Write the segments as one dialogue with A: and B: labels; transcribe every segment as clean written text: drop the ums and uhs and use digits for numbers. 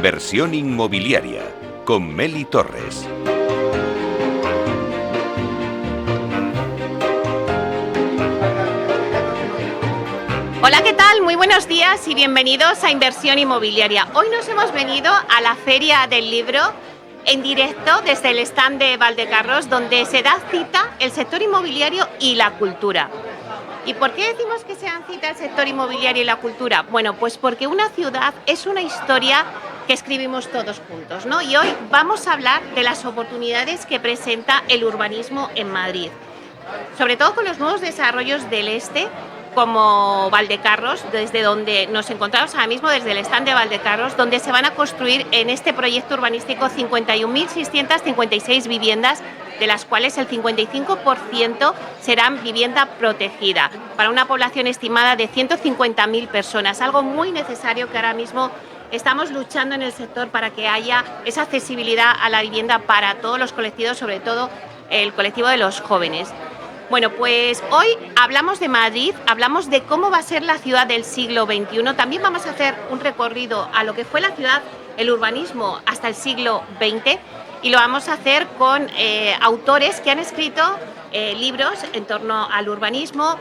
A: Inversión inmobiliaria con Meli Torres.
B: Hola, ¿qué tal? Muy buenos días y bienvenidos a Inversión Inmobiliaria. Hoy nos hemos venido a la Feria del Libro en directo desde el stand de Valdecarros, donde se da cita el sector inmobiliario y la cultura. ¿Y por qué decimos que se dan cita el sector inmobiliario y la cultura? Bueno, pues porque una ciudad es una historia que escribimos todos juntos, ¿no? Y hoy vamos a hablar de las oportunidades que presenta el urbanismo en Madrid, sobre todo con los nuevos desarrollos del este, como Valdecarros, desde donde nos encontramos ahora mismo, desde el stand de Valdecarros, donde se van a construir en este proyecto urbanístico 51.656 viviendas, de las cuales el 55% serán vivienda protegida, para una población estimada de 150.000 personas, algo muy necesario que ahora mismo estamos luchando en el sector para que haya esa accesibilidad a la vivienda para todos los colectivos, sobre todo el colectivo de los jóvenes. Bueno, pues hoy hablamos de Madrid, hablamos de cómo va a ser la ciudad del siglo XXI. También vamos a hacer un recorrido a lo que fue la ciudad, el urbanismo hasta el siglo XX, y lo vamos a hacer con autores que han escrito libros en torno al urbanismo.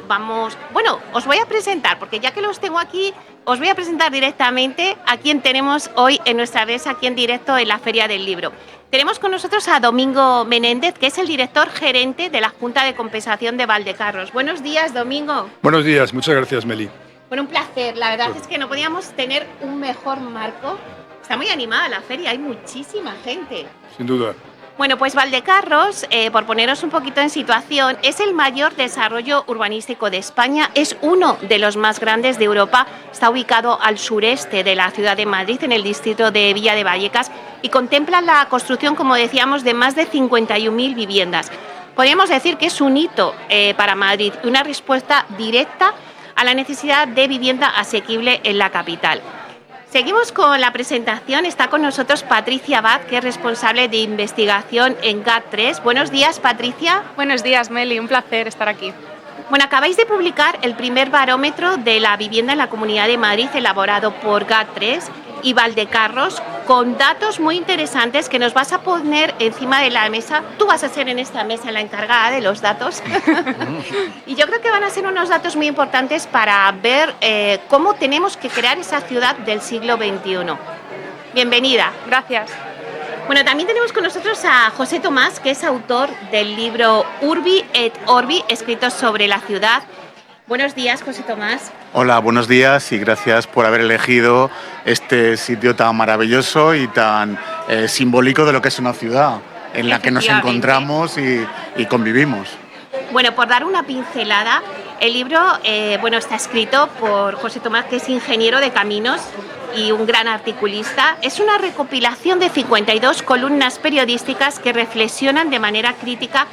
B: Os voy a presentar, porque ya que los tengo aquí, os voy a presentar directamente a quien tenemos hoy en nuestra mesa, aquí en directo en la Feria del Libro. Tenemos con nosotros a Domingo Menéndez, que es el director gerente de la Junta de Compensación de Valdecarros. Buenos días, Domingo.
C: Buenos días, muchas gracias, Meli.
B: Bueno, un placer. La verdad es que no podíamos tener un mejor marco. Está muy animada la feria, hay muchísima gente.
C: Sin duda.
B: Bueno, pues Valdecarros, por poneros un poquito en situación, es el mayor desarrollo urbanístico de España, es uno de los más grandes de Europa, está ubicado al sureste de la ciudad de Madrid, en el distrito de Villa de Vallecas, y contempla la construcción, como decíamos, de más de 51.000 viviendas. Podríamos decir que es un hito para Madrid y una respuesta directa a la necesidad de vivienda asequible en la capital. Seguimos con la presentación. Está con nosotros Patricia Abad, que es responsable de investigación en GAT3. Buenos días, Patricia.
D: Buenos días, Meli. Un placer estar aquí.
B: Bueno, acabáis de publicar el primer barómetro de la vivienda en la Comunidad de Madrid, elaborado por GAT3 y Valdecarros, con datos muy interesantes que nos vas a poner encima de la mesa. Tú vas a ser en esta mesa la encargada de los datos. Y yo creo que van a ser unos datos muy importantes para ver cómo tenemos que crear esa ciudad del siglo XXI. Bienvenida.
D: Gracias.
B: Bueno, también tenemos con nosotros a José Tomás, que es autor del libro Urbi et Orbi, escrito sobre la ciudad. Buenos días, José Tomás.
E: Hola, buenos días y gracias por haber elegido este sitio tan maravilloso y tan simbólico de lo que es una ciudad en la que nos encontramos y convivimos.
B: Bueno, por dar una pincelada, el libro está escrito por José Tomás, que es ingeniero de caminos y un gran articulista. Es una recopilación de 52 columnas periodísticas que reflexionan de manera crítica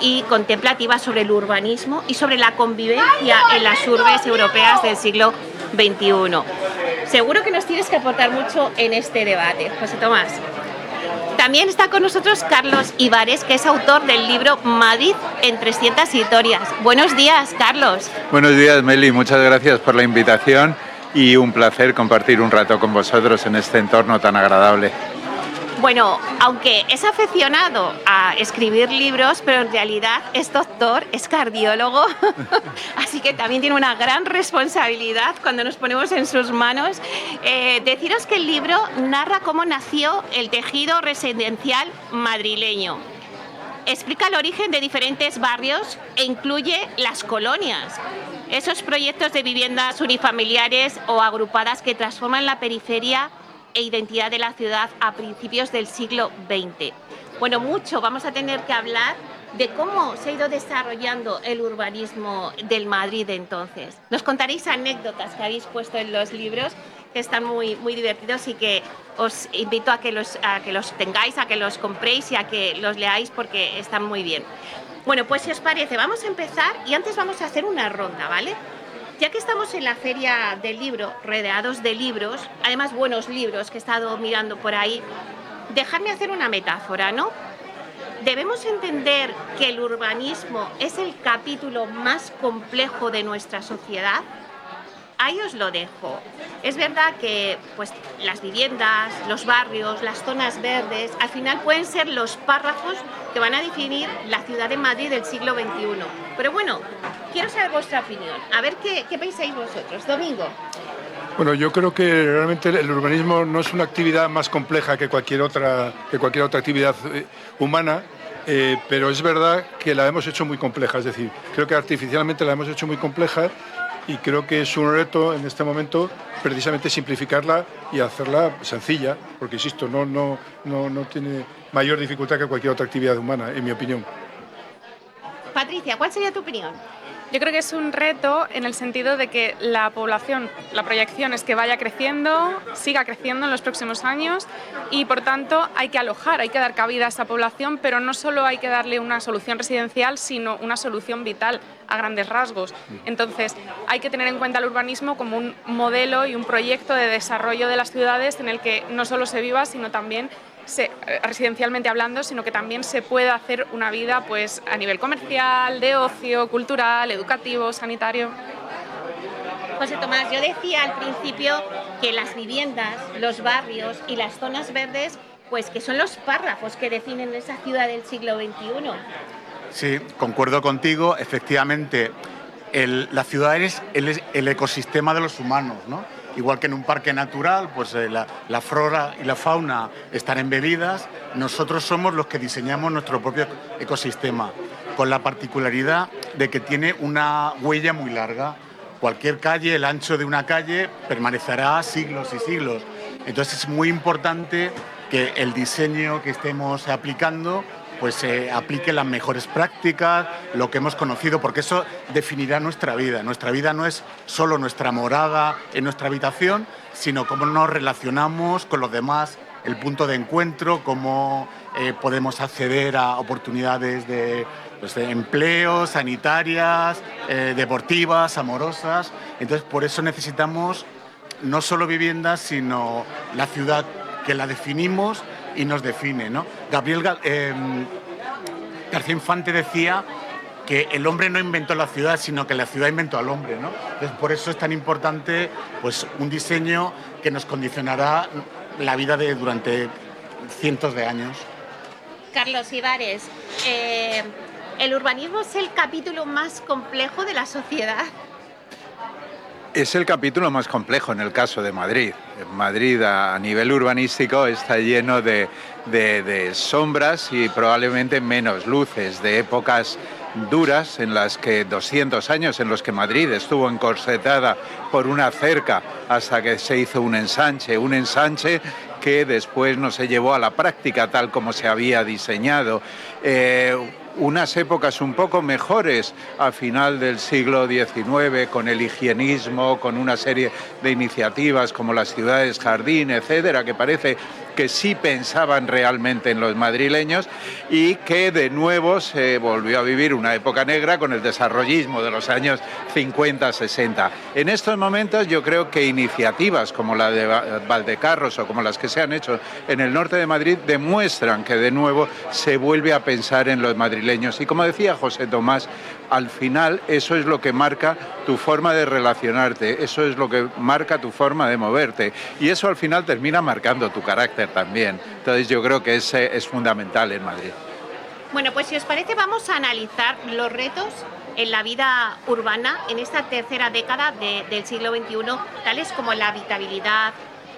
B: y contemplativa sobre el urbanismo y sobre la convivencia en las urbes europeas del siglo XXI. Seguro que nos tienes que aportar mucho en este debate, José Tomás. También está con nosotros Carlos Ibares, que es autor del libro Madrid en 300 historias. Buenos días, Carlos.
F: Buenos días, Meli. Muchas gracias por la invitación y un placer compartir un rato con vosotros en este entorno tan agradable.
B: Bueno, aunque es aficionado a escribir libros, pero en realidad es doctor, es cardiólogo, así que también tiene una gran responsabilidad cuando nos ponemos en sus manos. Deciros que el libro narra cómo nació el tejido residencial madrileño. Explica el origen de diferentes barrios e incluye las colonias, esos proyectos de viviendas unifamiliares o agrupadas que transforman la periferia e identidad de la ciudad a principios del siglo XX. Bueno, mucho vamos a tener que hablar de cómo se ha ido desarrollando el urbanismo del Madrid de entonces. Nos contaréis anécdotas que habéis puesto en los libros, que están muy, muy divertidos y que os invito a que los tengáis, a que los compréis y a que los leáis porque están muy bien. Bueno, pues si os parece, vamos a empezar y antes vamos a hacer una ronda, ¿vale? Ya que estamos en la Feria del Libro, rodeados de libros, además buenos libros que he estado mirando por ahí, dejadme hacer una metáfora, ¿no? Debemos entender que el urbanismo es el capítulo más complejo de nuestra sociedad. ahí os lo dejo. Es verdad que pues, las viviendas, los barrios, las zonas verdes, al final pueden ser los párrafos que van a definir la ciudad de Madrid del siglo XXI. Pero bueno, quiero saber vuestra opinión. A ver qué pensáis vosotros. Domingo.
C: Bueno, yo creo que realmente el urbanismo no es una actividad más compleja que cualquier otra actividad humana, pero es verdad que la hemos hecho muy compleja. Es decir, creo que artificialmente la hemos hecho muy compleja y creo que es un reto en este momento precisamente simplificarla y hacerla sencilla, porque insisto, no tiene mayor dificultad que cualquier otra actividad humana, en mi opinión.
B: Patricia, ¿cuál sería tu opinión?
D: Yo creo que es un reto en el sentido de que la población, la proyección es que vaya creciendo, siga creciendo en los próximos años y por tanto hay que alojar, hay que dar cabida a esa población, pero no solo hay que darle una solución residencial, sino una solución vital a grandes rasgos. Entonces hay que tener en cuenta el urbanismo como un modelo y un proyecto de desarrollo de las ciudades en el que no solo se viva, sino también residencialmente hablando, sino que también se puede hacer una vida pues, a nivel comercial, de ocio, cultural, educativo, sanitario.
B: José Tomás, yo decía al principio que las viviendas, los barrios y las zonas verdes, pues que son los párrafos que definen esa ciudad del siglo XXI.
E: Sí, concuerdo contigo. Efectivamente, la ciudad es el ecosistema de los humanos, ¿no? Igual que en un parque natural, pues la flora y la fauna están embebidas, nosotros somos los que diseñamos nuestro propio ecosistema, con la particularidad de que tiene una huella muy larga. Cualquier calle, el ancho de una calle, permanecerá siglos y siglos. Entonces es muy importante que el diseño que estemos aplicando pues aplique las mejores prácticas, lo que hemos conocido, porque eso definirá nuestra vida. Nuestra vida no es solo nuestra morada en nuestra habitación, sino cómo nos relacionamos con los demás, el punto de encuentro, cómo podemos acceder a oportunidades de empleo, sanitarias, deportivas, amorosas. Entonces, por eso necesitamos no solo viviendas, sino la ciudad que la definimos y nos define, ¿no? Gabriel García Infante decía que el hombre no inventó la ciudad, sino que la ciudad inventó al hombre, ¿no? Entonces, por eso es tan importante pues, un diseño que nos condicionará la vida durante cientos de años.
B: Carlos Ibares, ¿el urbanismo es el capítulo más complejo de la sociedad?
F: Es el capítulo más complejo en el caso de Madrid. Madrid a nivel urbanístico está lleno de sombras y probablemente menos luces, de épocas duras en las que 200 años en los que Madrid estuvo encorsetada por una cerca hasta que se hizo un ensanche que después no se llevó a la práctica tal como se había diseñado. Unas épocas un poco mejores a final del siglo XIX, con el higienismo, con una serie de iniciativas como las ciudades jardín, etcétera, que parece que sí pensaban realmente en los madrileños y que de nuevo se volvió a vivir una época negra con el desarrollismo de los años 50-60. En estos momentos yo creo que iniciativas como la de Valdecarros o como las que se han hecho en el norte de Madrid demuestran que de nuevo se vuelve a pensar en los madrileños. Y como decía José Tomás, al final eso es lo que marca tu forma de relacionarte, eso es lo que marca tu forma de moverte y eso al final termina marcando tu carácter también. Entonces yo creo que es fundamental en Madrid.
B: Bueno, pues si os parece vamos a analizar los retos en la vida urbana en esta tercera década del siglo XXI, tales como la habitabilidad,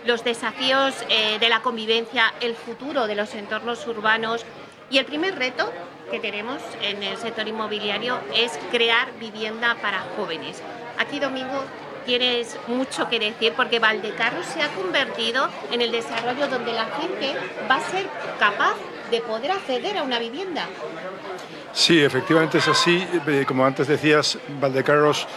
B: los desafíos de la convivencia, el futuro de los entornos urbanos. Y el primer reto que tenemos en el sector inmobiliario es crear vivienda para jóvenes. Aquí, Domingo, tienes mucho que decir porque Valdecarros se ha convertido en el desarrollo donde la gente va a ser capaz de poder acceder a una vivienda.
C: Sí, efectivamente es así. Como antes decías, Valdecarros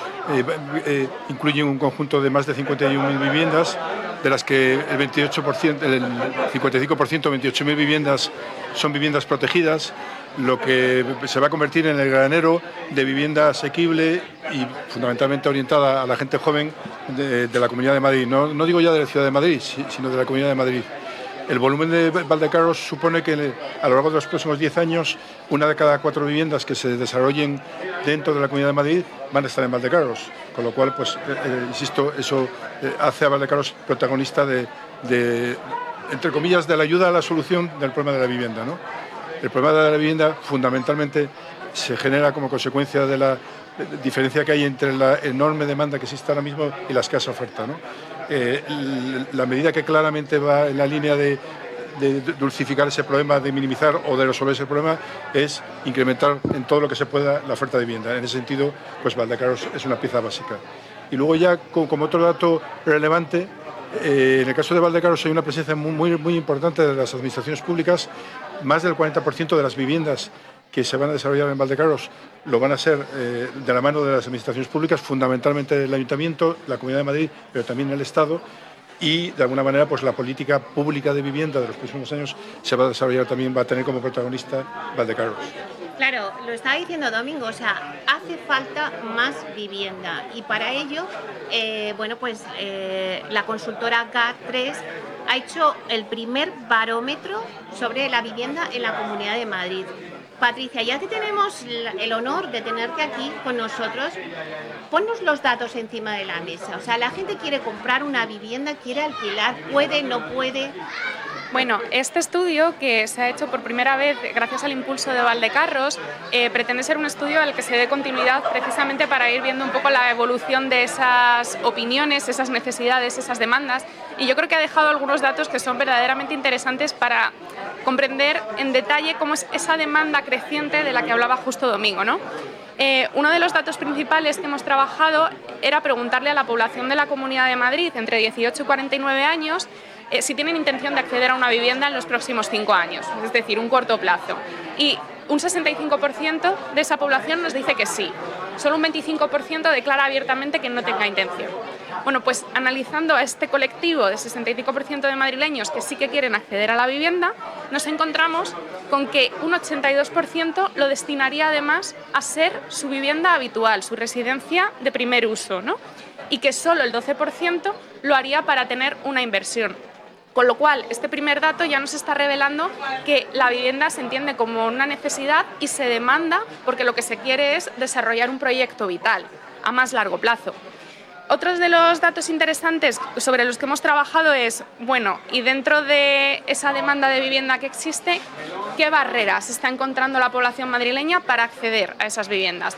C: incluye un conjunto de más de 51.000 viviendas, de las que el 55%, 28.000 viviendas son viviendas protegidas, lo que se va a convertir en el granero de vivienda asequible y fundamentalmente orientada a la gente joven de la Comunidad de Madrid. No digo ya de la Ciudad de Madrid, sino de la Comunidad de Madrid. El volumen de Valdecarros supone que a lo largo de los próximos 10 años, una de cada 4 viviendas que se desarrollen dentro de la Comunidad de Madrid van a estar en Valdecarros, con lo cual, pues, insisto, eso hace a Valdecarros protagonista entre comillas, de la ayuda a la solución del problema de la vivienda, ¿no? El problema de la vivienda, fundamentalmente, se genera como consecuencia de la diferencia que hay entre la enorme demanda que existe ahora mismo y la escasa oferta, ¿no? La medida que claramente va en la línea de dulcificar ese problema, de minimizar o de resolver ese problema, es incrementar en todo lo que se pueda la oferta de vivienda. En ese sentido, pues Valdecarros es una pieza básica. Y luego ya, como otro dato relevante, en el caso de Valdecarros hay una presencia muy importante de las administraciones públicas. Más del 40% de las viviendas que se van a desarrollar en Valdecarros lo van a ser de la mano de las administraciones públicas, fundamentalmente el Ayuntamiento, la Comunidad de Madrid, pero también el Estado. Y, de alguna manera, pues la política pública de vivienda de los próximos años se va a desarrollar también, va a tener como protagonista Valdecarros.
B: Claro, lo estaba diciendo Domingo, o sea, hace falta más vivienda y para ello, la consultora GAT3 ha hecho el primer barómetro sobre la vivienda en la Comunidad de Madrid. Patricia, ya que tenemos el honor de tenerte aquí con nosotros, ponnos los datos encima de la mesa. O sea, la gente quiere comprar una vivienda, quiere alquilar, puede, no puede.
D: Bueno, este estudio, que se ha hecho por primera vez gracias al impulso de Valdecarros, pretende ser un estudio al que se dé continuidad precisamente para ir viendo un poco la evolución de esas opiniones, esas necesidades, esas demandas, y yo creo que ha dejado algunos datos que son verdaderamente interesantes para comprender en detalle cómo es esa demanda creciente de la que hablaba justo Domingo, ¿no? Uno de los datos principales que hemos trabajado era preguntarle a la población de la Comunidad de Madrid entre 18 y 49 años si tienen intención de acceder a una vivienda en los próximos 5 años, es decir, un corto plazo. Y un 65% de esa población nos dice que sí. Solo un 25% declara abiertamente que no tenga intención. Bueno, pues analizando a este colectivo de 65% de madrileños que sí que quieren acceder a la vivienda, nos encontramos con que un 82% lo destinaría además a ser su vivienda habitual, su residencia de primer uso, ¿no? Y que solo el 12% lo haría para tener una inversión. Con lo cual, este primer dato ya nos está revelando que la vivienda se entiende como una necesidad y se demanda porque lo que se quiere es desarrollar un proyecto vital a más largo plazo. Otros de los datos interesantes sobre los que hemos trabajado es, bueno, y dentro de esa demanda de vivienda que existe, ¿qué barreras está encontrando la población madrileña para acceder a esas viviendas?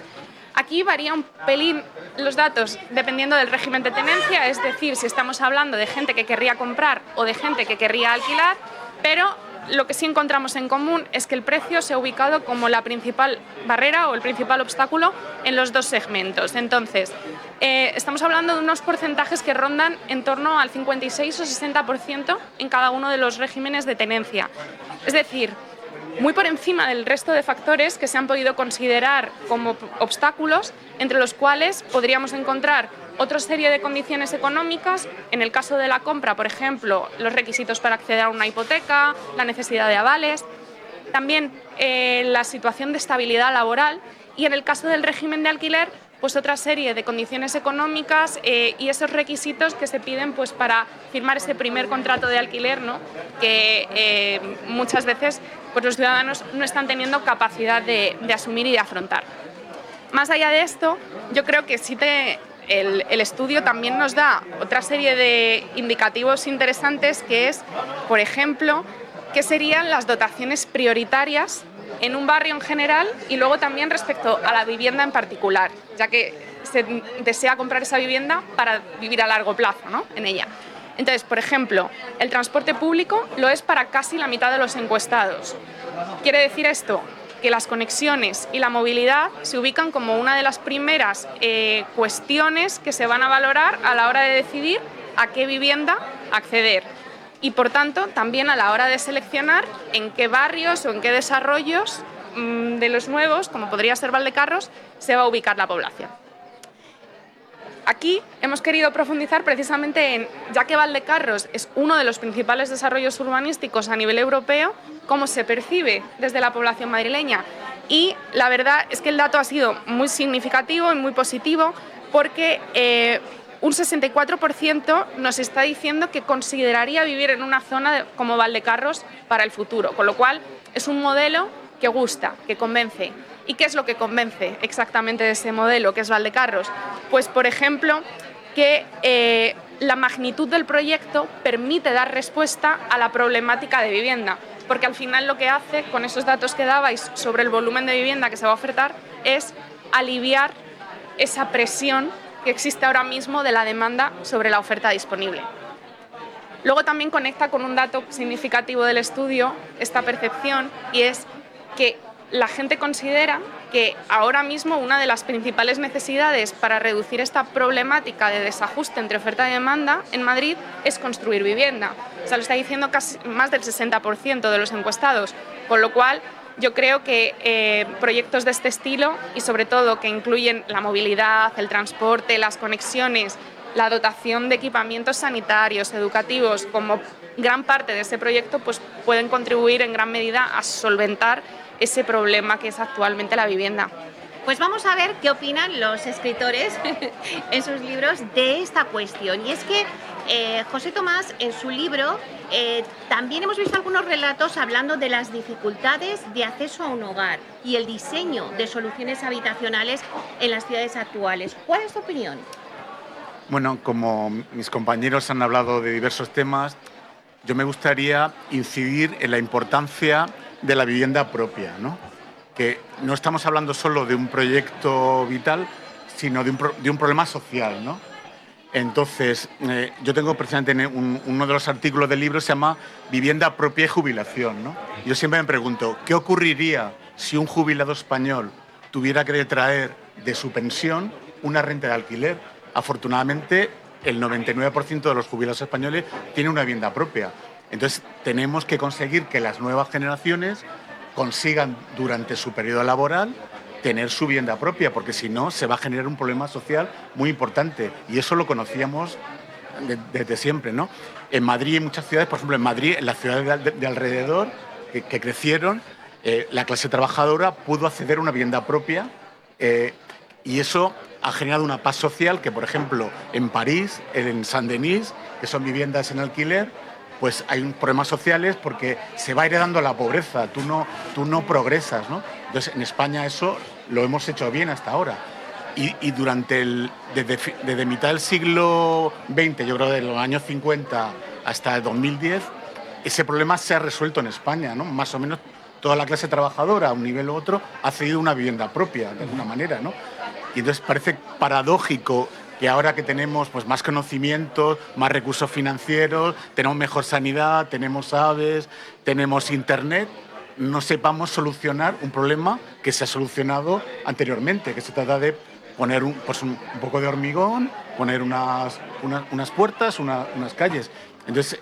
D: Aquí varía un pelín los datos dependiendo del régimen de tenencia, es decir, si estamos hablando de gente que querría comprar o de gente que querría alquilar, pero lo que sí encontramos en común es que el precio se ha ubicado como la principal barrera o el principal obstáculo en los dos segmentos. Entonces, estamos hablando de unos porcentajes que rondan en torno al 56 o 60% en cada uno de los regímenes de tenencia. Es decir, muy por encima del resto de factores que se han podido considerar como obstáculos, entre los cuales podríamos encontrar otra serie de condiciones económicas. En el caso de la compra, por ejemplo, los requisitos para acceder a una hipoteca, la necesidad de avales, también la situación de estabilidad laboral, y en el caso del régimen de alquiler, pues otra serie de condiciones económicas y esos requisitos que se piden pues para firmar ese primer contrato de alquiler, ¿no? Que muchas veces pues los ciudadanos no están teniendo capacidad de asumir y de afrontar. Más allá de esto, yo creo que el estudio también nos da otra serie de indicativos interesantes, que es, por ejemplo, qué serían las dotaciones prioritarias en un barrio en general y luego también respecto a la vivienda en particular, ya que se desea comprar esa vivienda para vivir a largo plazo, ¿no? En ella. Entonces, por ejemplo, el transporte público lo es para casi la mitad de los encuestados. ¿Quiere decir esto? Que las conexiones y la movilidad se ubican como una de las primeras cuestiones que se van a valorar a la hora de decidir a qué vivienda acceder. Y, por tanto, también a la hora de seleccionar en qué barrios o en qué desarrollos de los nuevos, como podría ser Valdecarros, se va a ubicar la población. Aquí hemos querido profundizar precisamente en, ya que Valdecarros es uno de los principales desarrollos urbanísticos a nivel europeo, cómo se percibe desde la población madrileña. Y la verdad es que el dato ha sido muy significativo y muy positivo porque un 64% nos está diciendo que consideraría vivir en una zona como Valdecarros para el futuro, con lo cual es un modelo que gusta, que convence. ¿Y qué es lo que convence exactamente de ese modelo que es Valdecarros? Pues, por ejemplo, que la magnitud del proyecto permite dar respuesta a la problemática de vivienda, porque al final lo que hace, con esos datos que dabais sobre el volumen de vivienda que se va a ofertar, es aliviar esa presión que existe ahora mismo de la demanda sobre la oferta disponible. Luego también conecta con un dato significativo del estudio esta percepción, y es que la gente considera que ahora mismo una de las principales necesidades para reducir esta problemática de desajuste entre oferta y demanda en Madrid es construir vivienda. O sea, lo está diciendo casi más del 60% de los encuestados, con lo cual yo creo que proyectos de este estilo, y sobre todo que incluyen la movilidad, el transporte, las conexiones, la dotación de equipamientos sanitarios, educativos, como gran parte de ese proyecto, pues pueden contribuir en gran medida a solventar ese problema que es actualmente la vivienda.
B: Pues vamos a ver qué opinan los escritores en sus libros de esta cuestión. Y es que José Tomás, en su libro, también hemos visto algunos relatos hablando de las dificultades de acceso a un hogar y el diseño de soluciones habitacionales en las ciudades actuales. ¿Cuál es tu opinión?
E: Bueno, como mis compañeros han hablado de diversos temas, yo me gustaría incidir en la importancia de la vivienda propia, ¿no? Que no estamos hablando solo de un proyecto vital, sino de un problema social, ¿no? Entonces, yo tengo precisamente uno de los artículos del libro se llama Vivienda propia y jubilación, ¿no? Yo siempre me pregunto, ¿qué ocurriría si un jubilado español tuviera que traer de su pensión una renta de alquiler? Afortunadamente, el 99% de los jubilados españoles tiene una vivienda propia. Entonces, tenemos que conseguir que las nuevas generaciones consigan durante su periodo laboral tener su vivienda propia, porque si no se va a generar un problema social muy importante, y eso lo conocíamos desde siempre, ¿no? En Madrid y en muchas ciudades, por ejemplo en Madrid, en las ciudades de alrededor que crecieron, la clase trabajadora pudo acceder a una vivienda propia, y eso ha generado una paz social que, por ejemplo, en París, en Saint-Denis, que son viviendas en alquiler, pues hay problemas sociales porque se va heredando la pobreza, tú no progresas, ¿no? Entonces, en España eso lo hemos hecho bien hasta ahora. Y desde mitad del siglo XX, yo creo de los años 50 hasta el 2010, ese problema se ha resuelto en España, ¿no? Más o menos toda la clase trabajadora, a un nivel u otro, ha cedido una vivienda propia, de alguna manera, ¿no? Y entonces parece paradójico que ahora que tenemos pues, más conocimientos, más recursos financieros, tenemos mejor sanidad, tenemos aves, tenemos internet, no sepamos solucionar un problema que se ha solucionado anteriormente, que se trata de poner un poco de hormigón, poner unas puertas, unas calles. Entonces,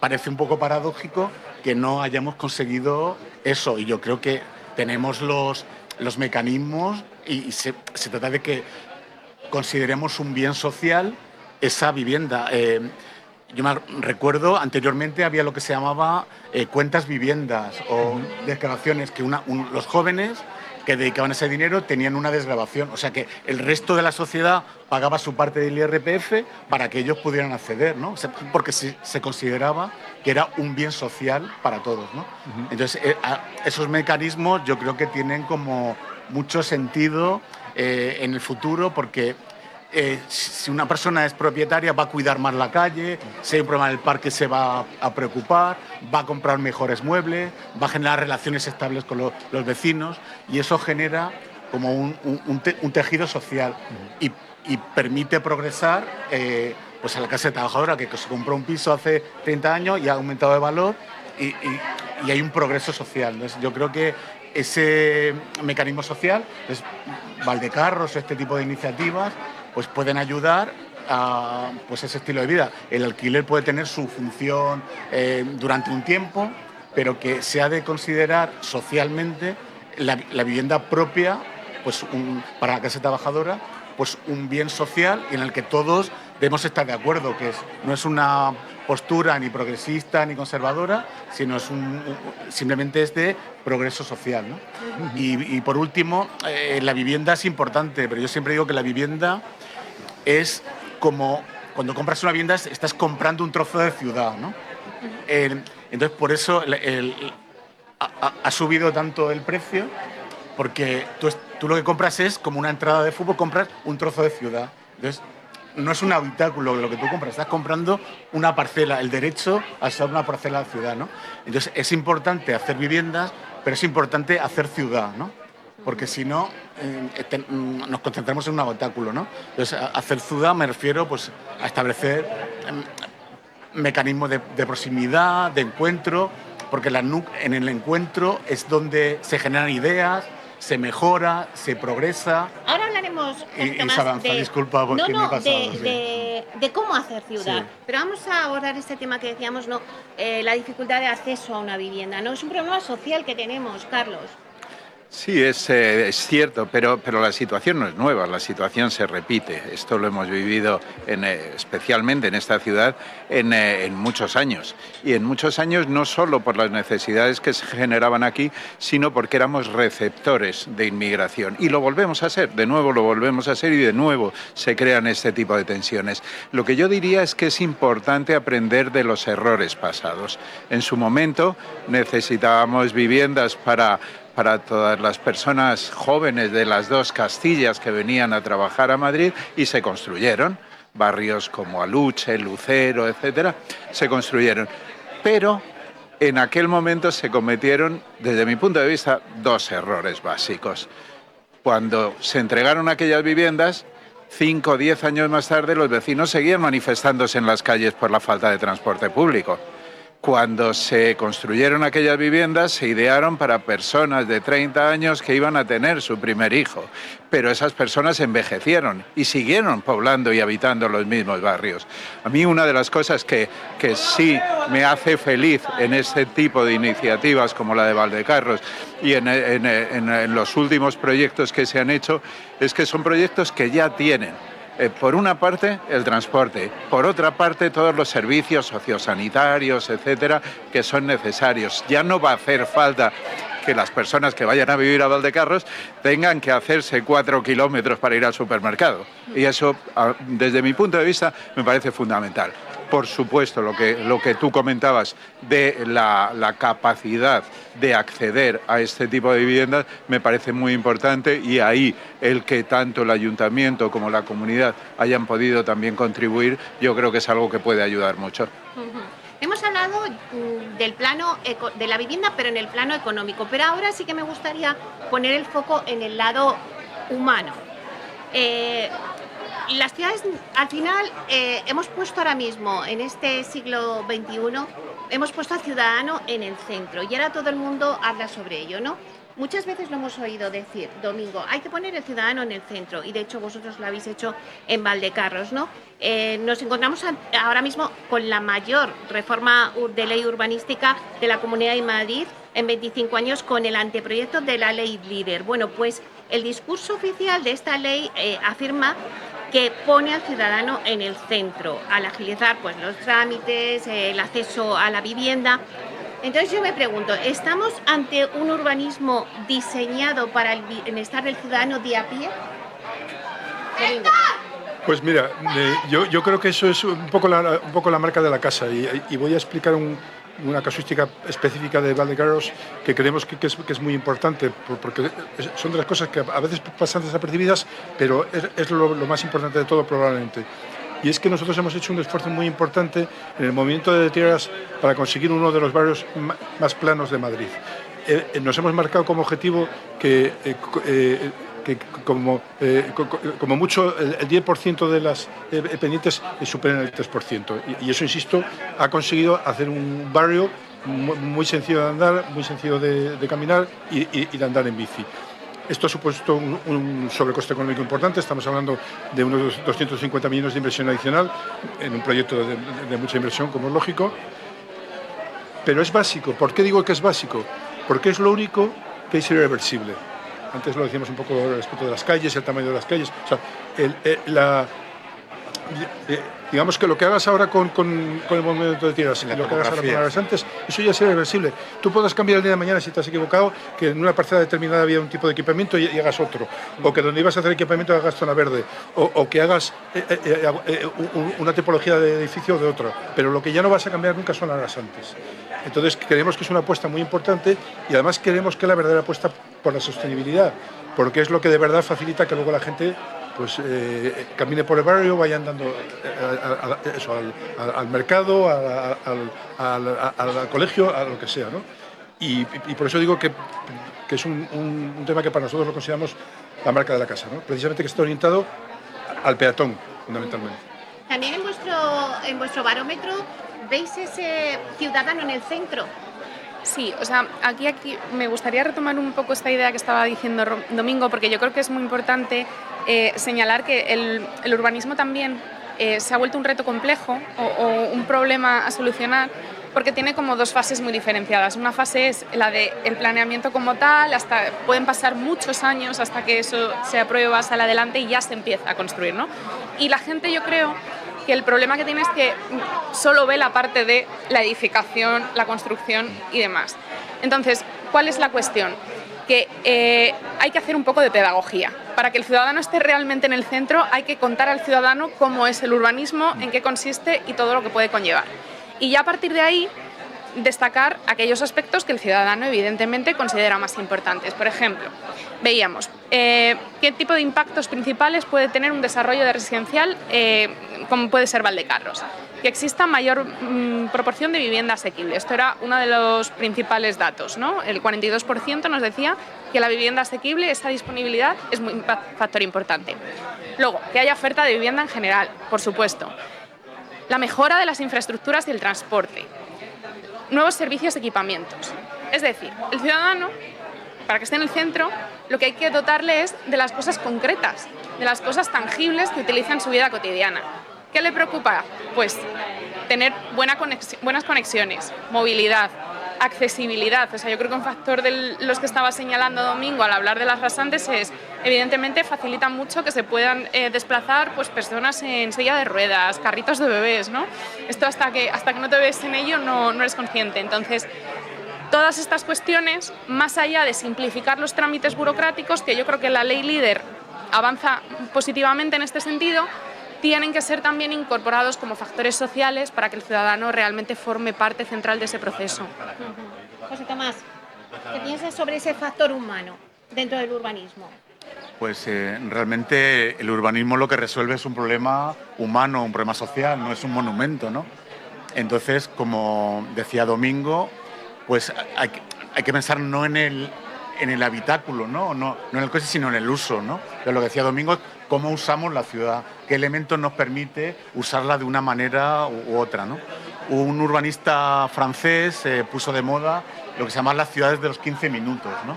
E: parece un poco paradójico que no hayamos conseguido eso, y yo creo que tenemos los mecanismos y se trata de que consideremos un bien social esa vivienda. Yo me recuerdo, anteriormente había lo que se llamaba cuentas viviendas o desgravaciones, que los jóvenes que dedicaban ese dinero tenían una desgravación, o sea que el resto de la sociedad pagaba su parte del IRPF para que ellos pudieran acceder, ¿no? O sea, porque se consideraba que era un bien social para todos, ¿no? Entonces, esos mecanismos yo creo que tienen como mucho sentido en el futuro, porque si una persona es propietaria va a cuidar más la calle, si hay un problema en el parque se va a preocupar, va a comprar mejores muebles, va a generar relaciones estables con los vecinos, y eso genera como un tejido social y permite progresar pues a la clase trabajadora que se compró un piso hace 30 años y ha aumentado de valor y hay un progreso social. Entonces, yo creo que ese mecanismo social, pues, Valdecarros, este tipo de iniciativas, pues pueden ayudar a pues ese estilo de vida. El alquiler puede tener su función durante un tiempo, pero que se ha de considerar socialmente la vivienda propia, pues para la clase trabajadora, pues un bien social en el que todos debemos estar de acuerdo, que no es una postura ni progresista ni conservadora, sino simplemente es de progreso social, ¿no? Y por último, la vivienda es importante, pero yo siempre digo que la vivienda es como cuando compras una vivienda estás comprando un trozo de ciudad, ¿no? Entonces, por eso ha subido tanto el precio, porque tú lo que compras es como una entrada de fútbol, compras un trozo de ciudad. Entonces, no es un habitáculo lo que tú compras, estás comprando una parcela, el derecho a ser una parcela de ciudad, ¿no? Entonces, es importante hacer viviendas, pero es importante hacer ciudad, ¿no? Porque si no, nos concentramos en un habitáculo, ¿no? Entonces, hacer ciudad me refiero pues, a establecer mecanismos de proximidad, de encuentro, porque en el encuentro es donde se generan ideas, se mejora, se progresa.
B: Ahora hablaremos un poquito
E: y
B: más
E: se avanza,
B: de,
E: disculpa porque me he pasado.
B: de cómo hacer ciudad.
E: Sí.
B: Pero vamos a abordar este tema que decíamos, ¿no? La dificultad de acceso a una vivienda, ¿no? Es un problema social que tenemos, Carlos.
F: Sí, es cierto, pero la situación no es nueva, la situación se repite. Esto lo hemos vivido especialmente en esta ciudad en muchos años. Y en muchos años no solo por las necesidades que se generaban aquí, sino porque éramos receptores de inmigración. Y lo volvemos a ser, de nuevo lo volvemos a ser y de nuevo se crean este tipo de tensiones. Lo que yo diría es que es importante aprender de los errores pasados. En su momento necesitábamos viviendas para todas las personas jóvenes de las dos Castillas que venían a trabajar a Madrid y se construyeron. Barrios como Aluche, Lucero, etcétera, se construyeron. Pero en aquel momento se cometieron, desde mi punto de vista, dos errores básicos. Cuando se entregaron aquellas viviendas, 5 o 10 años más tarde, los vecinos seguían manifestándose en las calles por la falta de transporte público. Cuando se construyeron aquellas viviendas, se idearon para personas de 30 años que iban a tener su primer hijo. Pero esas personas envejecieron y siguieron poblando y habitando los mismos barrios. A mí una de las cosas que sí me hace feliz en este tipo de iniciativas como la de Valdecarros y en los últimos proyectos que se han hecho es que son proyectos que ya tienen por una parte, el transporte, por otra parte, todos los servicios sociosanitarios, etcétera, que son necesarios. Ya no va a hacer falta que las personas que vayan a vivir a Valdecarros tengan que hacerse 4 kilómetros para ir al supermercado. Y eso, desde mi punto de vista, me parece fundamental. Por supuesto, lo que tú comentabas de la capacidad de acceder a este tipo de viviendas me parece muy importante y ahí el que tanto el ayuntamiento como la comunidad hayan podido también contribuir, yo creo que es algo que puede ayudar mucho.
B: Hemos hablado del plano de la vivienda, pero en el plano económico. Pero ahora sí que me gustaría poner el foco en el lado humano. Las ciudades, al final, hemos puesto ahora mismo, en este siglo XXI, hemos puesto al ciudadano en el centro y ahora todo el mundo habla sobre ello, ¿no? Muchas veces lo hemos oído decir, Domingo, hay que poner el ciudadano en el centro y de hecho vosotros lo habéis hecho en Valdecarros, ¿no? Nos encontramos ahora mismo con la mayor reforma de ley urbanística de la Comunidad de Madrid en 25 años con el anteproyecto de la ley LEADER. Bueno, pues el discurso oficial de esta ley afirma que pone al ciudadano en el centro, al agilizar pues, los trámites, el acceso a la vivienda. Entonces yo me pregunto, ¿estamos ante un urbanismo diseñado para el bienestar del ciudadano de a pie?
C: Pues mira, yo creo que eso es un poco la marca de la casa y voy a explicar una casuística específica de Valdecarros que creemos que es muy importante porque son de las cosas que a veces pasan desapercibidas, pero es lo más importante de todo probablemente. Y es que nosotros hemos hecho un esfuerzo muy importante en el movimiento de tierras para conseguir uno de los barrios más planos de Madrid. Nos hemos marcado como objetivo que como mucho el 10% de las pendientes superen el 3%. Y eso, insisto, ha conseguido hacer un barrio muy sencillo de andar, muy sencillo de caminar y de andar en bici. Esto ha supuesto un sobrecoste económico importante, estamos hablando de unos 250 millones de inversión adicional en un proyecto de mucha inversión, como es lógico, pero es básico. ¿Por qué digo que es básico? Porque es lo único que es irreversible. Antes lo decíamos un poco respecto de las calles, el tamaño de las calles. O sea, digamos que lo que hagas ahora con el movimiento de tierras y lo que hagas ahora con las antes eso ya será irreversible. Tú puedes cambiar el día de mañana si te has equivocado, que en una parcela determinada había un tipo de equipamiento y hagas otro, o que donde ibas a hacer equipamiento hagas zona verde, o que hagas una tipología de edificio de otra, pero lo que ya no vas a cambiar nunca son las rasantes. Entonces creemos que es una apuesta muy importante y además creemos que es la verdadera apuesta por la sostenibilidad, porque es lo que de verdad facilita que luego la gente pues camine por el barrio, vaya andando al mercado, al colegio, a lo que sea, ¿no? Y por eso digo que es un tema que para nosotros lo consideramos la marca de la casa, ¿no? Precisamente que está orientado al peatón, fundamentalmente.
B: También en vuestro barómetro veis ese ciudadano en el centro.
D: Sí, o sea, aquí me gustaría retomar un poco esta idea que estaba diciendo Domingo, porque yo creo que es muy importante señalar que el urbanismo también se ha vuelto un reto complejo o un problema a solucionar, porque tiene como dos fases muy diferenciadas. Una fase es la del planeamiento como tal, pueden pasar muchos años hasta que eso se aprueba, sale adelante y ya se empieza a construir, ¿no? Y la gente, yo creo que el problema que tiene es que solo ve la parte de la edificación, la construcción y demás. Entonces, ¿cuál es la cuestión? Que hay que hacer un poco de pedagogía. Para que el ciudadano esté realmente en el centro, hay que contar al ciudadano cómo es el urbanismo, en qué consiste y todo lo que puede conllevar. Y ya a partir de ahí, destacar aquellos aspectos que el ciudadano evidentemente considera más importantes. Por ejemplo, veíamos qué tipo de impactos principales puede tener un desarrollo de residencial como puede ser Valdecarros. Que exista mayor proporción de vivienda asequible. Esto era uno de los principales datos, ¿no? El 42% nos decía que la vivienda asequible, esa disponibilidad, es un factor importante. Luego, que haya oferta de vivienda en general, por supuesto. La mejora de las infraestructuras y el transporte. Nuevos servicios y equipamientos. Es decir, el ciudadano, para que esté en el centro, lo que hay que dotarle es de las cosas concretas, de las cosas tangibles que utiliza en su vida cotidiana. ¿Qué le preocupa? Pues tener buenas conexiones, movilidad, accesibilidad. O sea, yo creo que un factor de los que estaba señalando Domingo al hablar de las rasantes es, evidentemente, facilita mucho que se puedan desplazar pues, personas en silla de ruedas, carritos de bebés, ¿no? Esto hasta que no te ves en ello no eres consciente. Entonces, todas estas cuestiones, más allá de simplificar los trámites burocráticos, que yo creo que la ley líder avanza positivamente en este sentido, tienen que ser también incorporados como factores sociales para que el ciudadano realmente forme parte central de ese proceso.
B: José Tomás, ¿qué piensas sobre ese factor humano dentro del urbanismo?
E: Pues realmente el urbanismo lo que resuelve es un problema humano, un problema social, no es un monumento, ¿no? Entonces, como decía Domingo, pues hay que pensar no en el habitáculo, ¿no? No en el coche, sino en el uso, ¿no? Pero lo que decía Domingo, cómo usamos la ciudad, qué elementos nos permite usarla de una manera u otra, ¿no? Un urbanista francés puso de moda lo que se llama las ciudades de los 15 minutos, ¿no?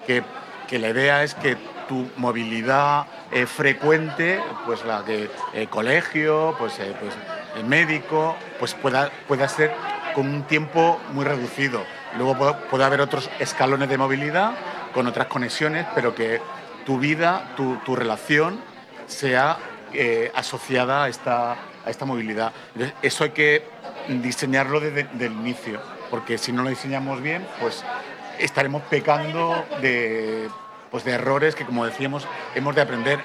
E: Que la idea es que tu movilidad frecuente, pues la que colegio, pues el médico, pues pueda ser con un tiempo muy reducido. Luego puede haber otros escalones de movilidad con otras conexiones, pero que tu vida, tu relación sea asociada a esta movilidad. Entonces, eso hay que diseñarlo desde el inicio, porque si no lo diseñamos bien, pues estaremos pecando de errores que, como decíamos, hemos de aprender.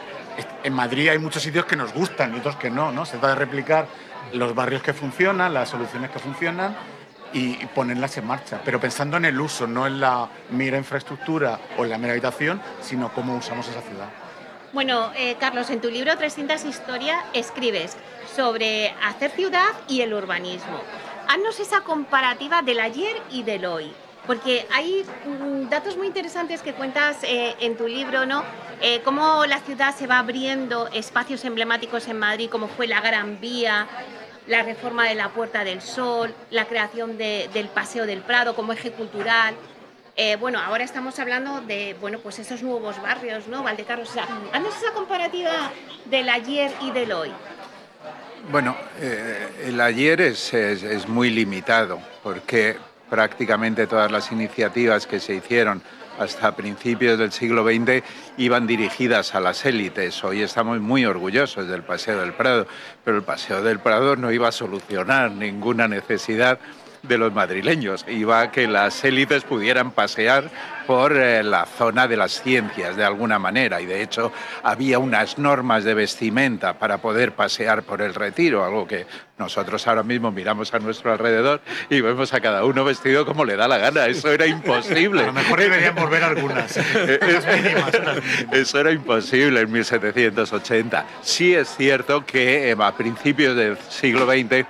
E: En Madrid hay muchos sitios que nos gustan y otros que no. Se trata de replicar los barrios que funcionan, las soluciones que funcionan y ponerlas en marcha, pero pensando en el uso, no en la mera infraestructura o en la mera habitación, sino cómo usamos esa ciudad.
B: Bueno, Carlos, en tu libro 300 historias escribes sobre hacer ciudad y el urbanismo. Haznos esa comparativa del ayer y del hoy, porque hay datos muy interesantes que cuentas en tu libro, ¿no? Cómo la ciudad se va abriendo espacios emblemáticos en Madrid, como fue la Gran Vía, la reforma de la Puerta del Sol, la creación del Paseo del Prado como eje cultural. Bueno, ahora estamos hablando de pues esos nuevos barrios, ¿no? Valdecarros. O sea, haznos esa comparativa del ayer y del hoy.
F: Bueno, el ayer es muy limitado porque prácticamente todas las iniciativas que se hicieron hasta principios del siglo XX iban dirigidas a las élites. Hoy estamos muy orgullosos del Paseo del Prado, pero el Paseo del Prado no iba a solucionar ninguna necesidad de los madrileños. Iba a que las élites pudieran pasear por la zona de las ciencias, de alguna manera. Y de hecho había unas normas de vestimenta para poder pasear por el Retiro, algo que nosotros ahora mismo miramos a nuestro alrededor y vemos a cada uno vestido como le da la gana. Eso era imposible.
E: A lo mejor deberían volver algunas.
F: Eso era imposible en 1780. Sí es cierto que a principios del siglo XX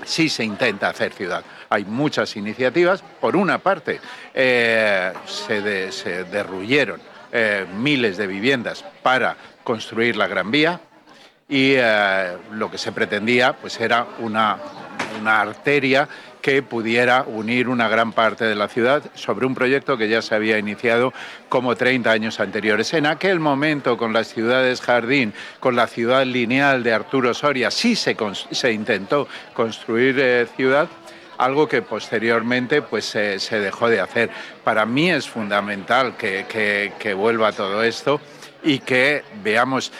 F: sí se intenta hacer ciudad. Hay muchas iniciativas. Por una parte, se derruyeron miles de viviendas para construir la Gran Vía y lo que se pretendía pues era una arteria que pudiera unir una gran parte de la ciudad sobre un proyecto que ya se había iniciado como 30 años anteriores. En aquel momento, con las ciudades jardín, con la ciudad lineal de Arturo Soria, sí se intentó construir ciudad, algo que posteriormente pues, se dejó de hacer. Para mí es fundamental que vuelva todo esto y que veamos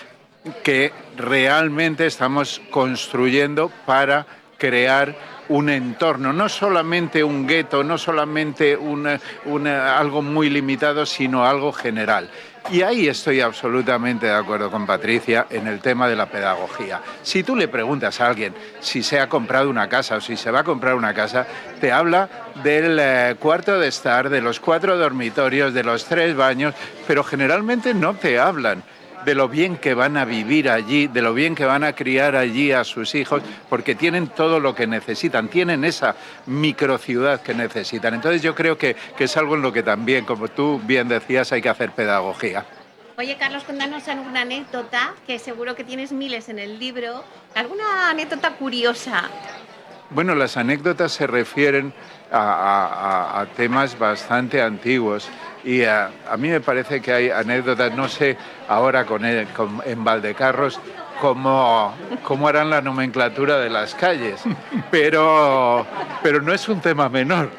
F: que realmente estamos construyendo para crear un entorno, no solamente un gueto, no solamente algo muy limitado, sino algo general. Y ahí estoy absolutamente de acuerdo con Patricia en el tema de la pedagogía. Si tú le preguntas a alguien si se ha comprado una casa o si se va a comprar una casa, te habla del cuarto de estar, de los 4 dormitorios, de los 3 baños, pero generalmente no te hablan de lo bien que van a vivir allí, de lo bien que van a criar allí a sus hijos, porque tienen todo lo que necesitan, tienen esa microciudad que necesitan. Entonces yo creo que es algo en lo que también, como tú bien decías, hay que hacer pedagogía.
B: Oye, Carlos, cuéntanos alguna anécdota, que seguro que tienes miles en el libro, alguna anécdota curiosa.
F: Bueno, las anécdotas se refieren a temas bastante antiguos y a mí me parece que hay anécdotas, no sé ahora en Valdecarros cómo harán la nomenclatura de las calles, pero no es un tema menor.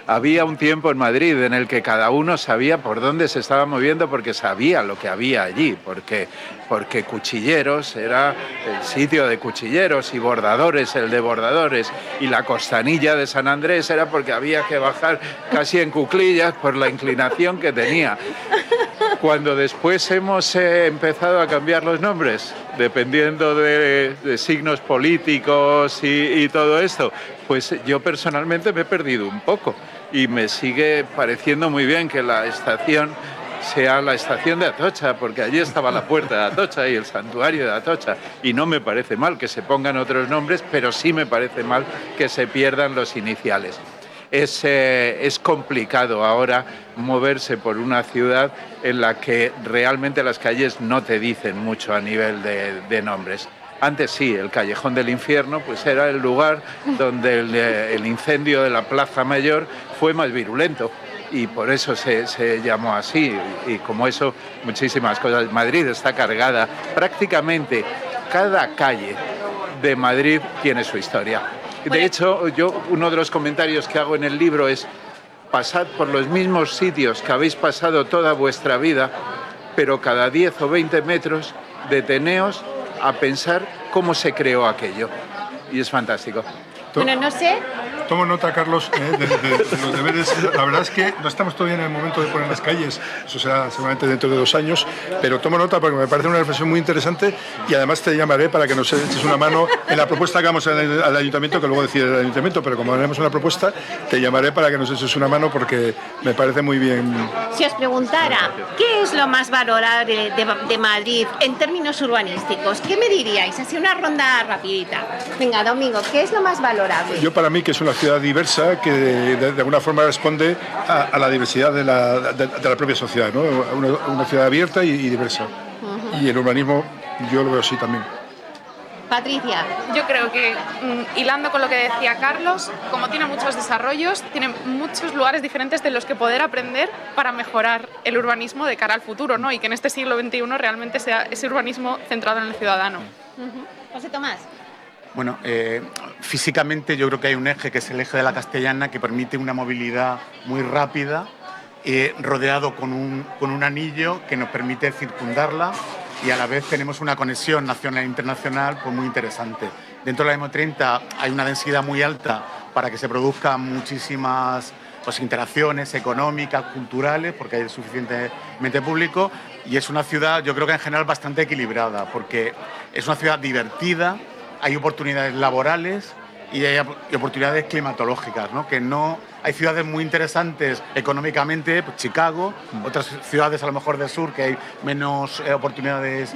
F: Había un tiempo en Madrid en el que cada uno sabía por dónde se estaba moviendo porque sabía lo que había allí, porque Cuchilleros era el sitio de cuchilleros y Bordadores el de bordadores, y la Costanilla de San Andrés era porque había que bajar casi en cuclillas por la inclinación que tenía. Cuando después hemos empezado a cambiar los nombres, dependiendo de signos políticos y todo esto, pues yo personalmente me he perdido un poco y me sigue pareciendo muy bien que la estación sea la estación de Atocha, porque allí estaba la puerta de Atocha y el santuario de Atocha, y no me parece mal que se pongan otros nombres, pero sí me parece mal que se pierdan los iniciales. Es complicado ahora moverse por una ciudad en la que realmente las calles no te dicen mucho a nivel de nombres. Antes sí, el Callejón del Infierno pues era el lugar donde el incendio de la Plaza Mayor fue más virulento y por eso se llamó así. Y como eso, muchísimas cosas. Madrid está cargada, prácticamente cada calle de Madrid tiene su historia. De hecho, uno de los comentarios que hago en el libro es: pasad por los mismos sitios que habéis pasado toda vuestra vida, pero cada 10 o 20 metros deteneos a pensar cómo se creó aquello. Y es fantástico.
B: Bueno, no sé.
C: Tomo nota, Carlos, de los deberes. La verdad es que no estamos todavía en el momento de poner las calles, eso será seguramente dentro de 2 años, pero tomo nota porque me parece una reflexión muy interesante y además te llamaré para que nos eches una mano en la propuesta que hagamos al ayuntamiento, que luego decide el ayuntamiento, pero como haremos una propuesta, te llamaré para que nos eches una mano porque me parece muy bien.
B: Si os preguntara, ¿qué es lo más valorable de Madrid en términos urbanísticos? ¿Qué me diríais? Así una ronda rapidita. Venga, Domingo, ¿qué es lo más valorable?
C: Yo, para mí, que es una ciudad diversa que de alguna forma responde a la diversidad de la propia sociedad, ¿no? Una ciudad abierta y diversa. Y el urbanismo yo lo veo así también.
B: Patricia.
D: Yo creo que, hilando con lo que decía Carlos, como tiene muchos desarrollos, tiene muchos lugares diferentes de los que poder aprender para mejorar el urbanismo de cara al futuro, ¿no? Y que en este siglo XXI realmente sea ese urbanismo centrado en el ciudadano.
B: José Tomás.
E: Bueno, físicamente yo creo que hay un eje que es el eje de la Castellana que permite una movilidad muy rápida, rodeado con un anillo que nos permite circundarla y a la vez tenemos una conexión nacional e internacional pues muy interesante. Dentro de la M30 hay una densidad muy alta para que se produzcan muchísimas pues, interacciones económicas, culturales, porque hay suficientemente público, y es una ciudad, yo creo que en general bastante equilibrada, porque es una ciudad divertida, hay oportunidades laborales y hay oportunidades climatológicas, ¿no? Que no hay ciudades muy interesantes económicamente, pues Chicago, otras ciudades a lo mejor del sur que hay menos oportunidades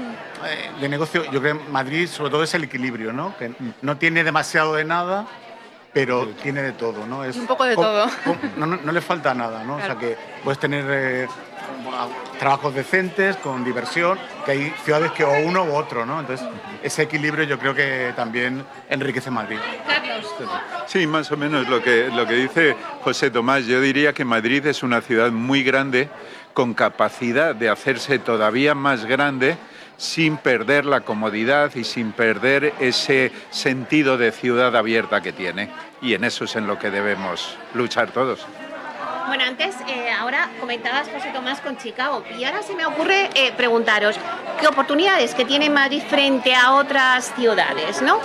E: de negocio. Yo creo que Madrid sobre todo es el equilibrio, ¿no? Que no tiene demasiado de nada, pero tiene de todo, ¿no? Es
D: un poco de todo.
E: No le falta nada, ¿no?
D: Claro.
E: O sea que puedes tener trabajos decentes, con diversión, que hay ciudades que o uno u otro, ¿no? Entonces, ese equilibrio yo creo que también enriquece Madrid.
B: Carlos.
F: Sí, más o menos lo que dice José Tomás. Yo diría que Madrid es una ciudad muy grande, con capacidad de hacerse todavía más grande, sin perder la comodidad y sin perder ese sentido de ciudad abierta que tiene. Y en eso es en lo que debemos luchar todos.
B: Bueno, antes, ahora comentabas, José Tomás, con Chicago, y ahora se me ocurre preguntaros, ¿qué oportunidades que tiene Madrid frente a otras ciudades, no?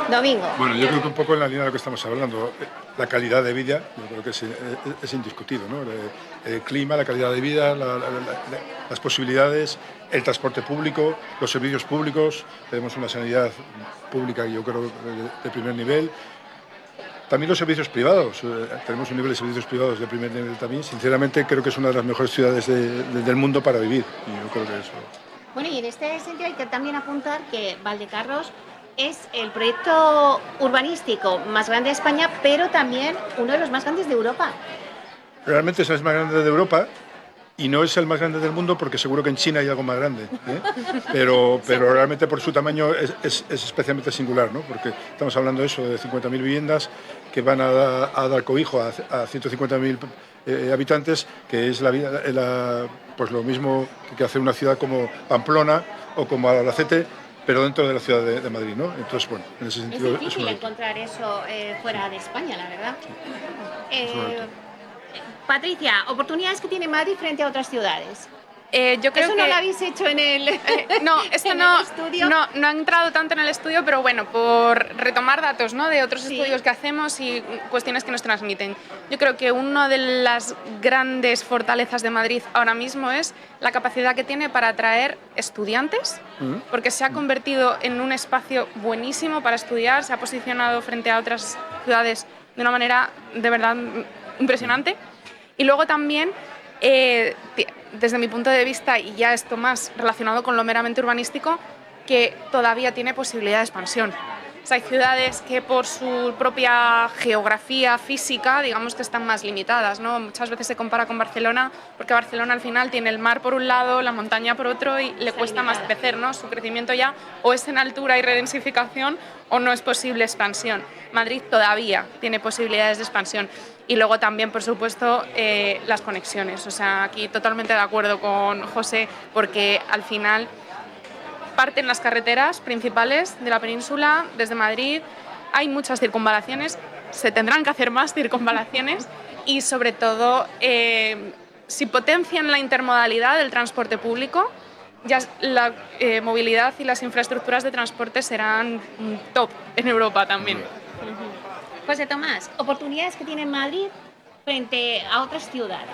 B: Domingo.
C: Bueno, yo creo que un poco en la línea de lo que estamos hablando, la calidad de vida, yo creo que es indiscutido, ¿no? El clima, la calidad de vida, las posibilidades, el transporte público, los servicios públicos, tenemos una sanidad pública, yo creo, de primer nivel. También los servicios privados, tenemos un nivel de servicios privados de primer nivel también. Sinceramente creo que es una de las mejores ciudades del mundo para vivir, y yo creo que eso.
B: Bueno, y en este sentido hay que también apuntar que Valdecarros es el proyecto urbanístico más grande de España, pero también uno de los más grandes de Europa.
C: Realmente es el más grande de Europa y no es el más grande del mundo porque seguro que en China hay algo más grande, ¿eh? pero realmente por su tamaño es especialmente singular, ¿no? Porque estamos hablando de eso, de 50.000 viviendas que van a dar cobijo a 150.000 habitantes, que es pues lo mismo que hacer una ciudad como Pamplona o como Albacete, pero dentro de la ciudad de Madrid, ¿no? Entonces, bueno, en ese sentido
B: Es difícil
C: un
B: encontrar eso fuera de España, la verdad.
C: es un reto.
B: Patricia, oportunidades que tiene Madrid frente a otras ciudades.
D: Yo creo
B: Eso
D: que
B: no lo habéis hecho en el,
D: no, esto
B: en
D: no,
B: el estudio.
D: no ha entrado tanto en el estudio, pero bueno, por retomar datos, ¿no? De otros
B: Sí.
D: estudios que hacemos y cuestiones que nos transmiten. Yo creo que una de las grandes fortalezas de Madrid ahora mismo es la capacidad que tiene para atraer estudiantes, porque se ha convertido en un espacio buenísimo para estudiar, se ha posicionado frente a otras ciudades de una manera de verdad impresionante. Y luego también, desde mi punto de vista, y ya esto más relacionado con lo meramente urbanístico, que todavía tiene posibilidad de expansión. O sea, hay ciudades que por su propia geografía física, digamos que están más limitadas, ¿no? Muchas veces se compara con Barcelona, porque Barcelona al final tiene el mar por un lado, la montaña por otro, y le cuesta más crecer, ¿no? Su crecimiento ya o es en altura y redensificación o no es posible expansión. Madrid todavía tiene posibilidades de expansión. Y luego también, por supuesto, las conexiones. O sea, aquí totalmente de acuerdo con José, porque al final parten las carreteras principales de la península desde Madrid. Hay muchas circunvalaciones, se tendrán que hacer más circunvalaciones y, sobre todo, si potencian la intermodalidad del transporte público, ya la movilidad y las infraestructuras de transporte serán top en Europa también.
B: José Tomás, oportunidades que tiene Madrid frente a otras ciudades.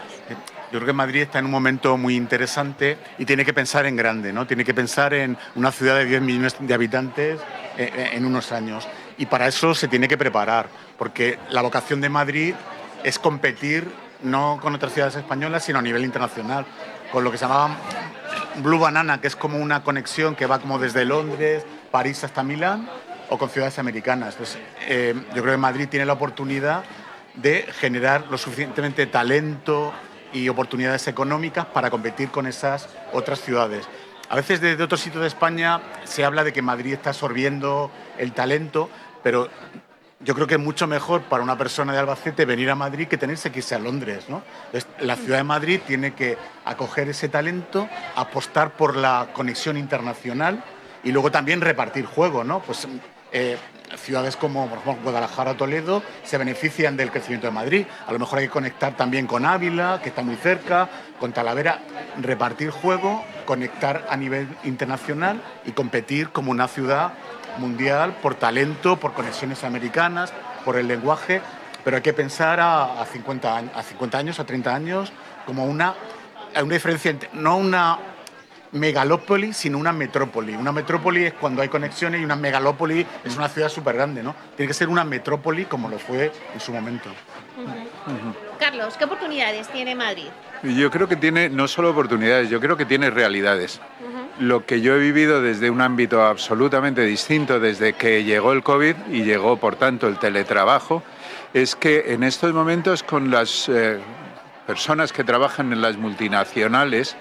E: Yo creo que Madrid está en un momento muy interesante y tiene que pensar en grande, ¿no? Tiene que pensar en una ciudad de 10 millones de habitantes en unos años. Y para eso se tiene que preparar, porque la vocación de Madrid es competir no con otras ciudades españolas, sino a nivel internacional, con lo que se llamaba Blue Banana, que es como una conexión que va como desde Londres, París hasta Milán, o con ciudades americanas. Pues, yo creo que Madrid tiene la oportunidad de generar lo suficientemente talento y oportunidades económicas para competir con esas otras ciudades. A veces desde otros sitios de España se habla de que Madrid está absorbiendo el talento, pero yo creo que es mucho mejor para una persona de Albacete venir a Madrid que tenerse que irse a Londres, ¿no? Entonces, la ciudad de Madrid tiene que acoger ese talento, apostar por la conexión internacional y luego también repartir juego, ¿no? Pues, ciudades como, por ejemplo, Guadalajara o Toledo se benefician del crecimiento de Madrid. A lo mejor hay que conectar también con Ávila, que está muy cerca, con Talavera, repartir juego, conectar a nivel internacional y competir como una ciudad mundial por talento, por conexiones americanas, por el lenguaje, pero hay que pensar a 50 años, a 30 años, como una diferencia, no una megalópoli, sino una metrópoli. Una metrópoli es cuando hay conexiones y una megalópoli es una ciudad súper grande, ¿no? Tiene que ser una metrópoli como lo fue en su momento.
B: Carlos, ¿qué oportunidades tiene Madrid?
F: Yo creo que tiene no solo oportunidades, yo creo que tiene realidades. Lo que yo he vivido desde un ámbito absolutamente distinto, desde que llegó el COVID y llegó, por tanto, el teletrabajo, es que en estos momentos con las personas que trabajan en las multinacionales,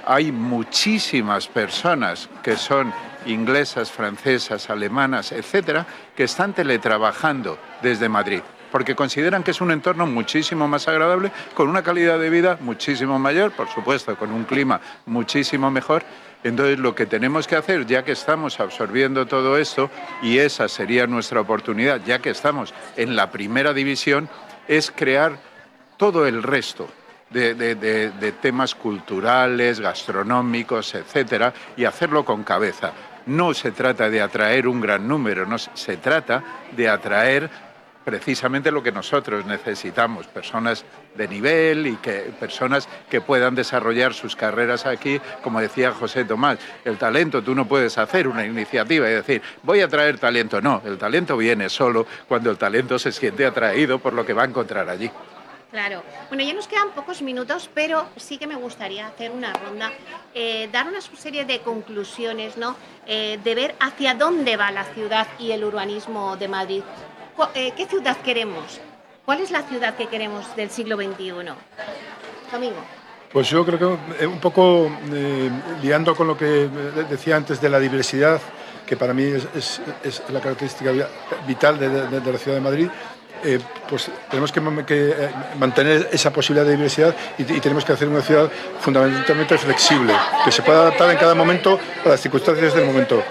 F: hay muchísimas personas que son inglesas, francesas, alemanas, etcétera, que están teletrabajando desde Madrid, porque consideran que es un entorno muchísimo más agradable, con una calidad de vida muchísimo mayor, por supuesto, con un clima muchísimo mejor. Entonces, lo que tenemos que hacer, ya que estamos absorbiendo todo esto, y esa sería nuestra oportunidad, ya que estamos en la primera división, es crear todo el resto de temas culturales, gastronómicos, etcétera, y hacerlo con cabeza. No se trata de atraer un gran número, no, se trata de atraer precisamente lo que nosotros necesitamos, personas de nivel y personas que puedan desarrollar sus carreras aquí, como decía José Tomás. El talento, tú no puedes hacer una iniciativa y decir, voy a traer talento. No, el talento viene solo cuando el talento se siente atraído por lo que va a encontrar allí.
B: Claro. Bueno, ya nos quedan pocos minutos, pero sí que me gustaría hacer una ronda, dar una serie de conclusiones, ¿no? De ver hacia dónde va la ciudad y el urbanismo de Madrid. ¿Qué ciudad queremos? ¿Cuál es la ciudad que queremos del siglo XXI? Domingo.
C: Pues yo creo que un poco liando con lo que decía antes de la diversidad, que para mí es la característica vital de la ciudad de Madrid, pues tenemos que mantener esa posibilidad de diversidad y tenemos que hacer una ciudad fundamentalmente flexible, que se pueda adaptar en cada momento a las circunstancias del momento.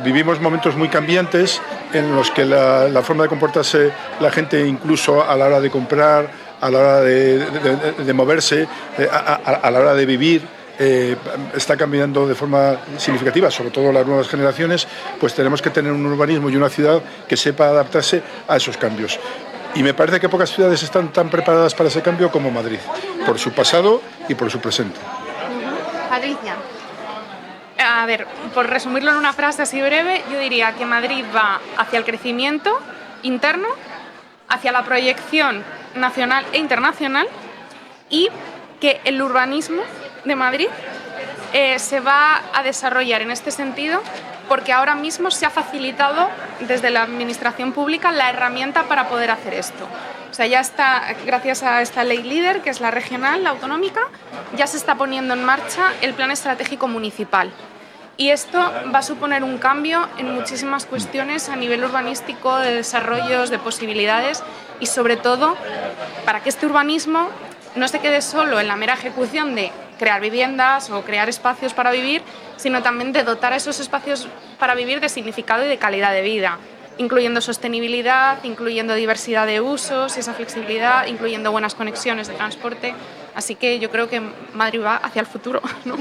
C: Vivimos momentos muy cambiantes en los que la forma de comportarse la gente, incluso a la hora de comprar, a la hora de moverse, a la hora de vivir, está cambiando de forma significativa, sobre todo las nuevas generaciones. Pues tenemos que tener un urbanismo y una ciudad que sepa adaptarse a esos cambios. Y me parece que pocas ciudades están tan preparadas para ese cambio como Madrid, por su pasado y por su presente.
B: Patricia.
D: A ver, por resumirlo en una frase así breve, yo diría que Madrid va hacia el crecimiento interno, hacia la proyección nacional e internacional, y que el urbanismo de Madrid se va a desarrollar en este sentido porque ahora mismo se ha facilitado desde la administración pública la herramienta para poder hacer esto. O sea, ya está, gracias a esta ley líder, que es la regional, la autonómica, ya se está poniendo en marcha el plan estratégico municipal. Y esto va a suponer un cambio en muchísimas cuestiones a nivel urbanístico, de desarrollos, de posibilidades, y sobre todo para que este urbanismo no se quede solo en la mera ejecución de crear viviendas o crear espacios para vivir, sino también de dotar a esos espacios para vivir de significado y de calidad de vida, incluyendo sostenibilidad, incluyendo diversidad de usos, esa flexibilidad, incluyendo buenas conexiones de transporte. Así que yo creo que Madrid va hacia el futuro, ¿no?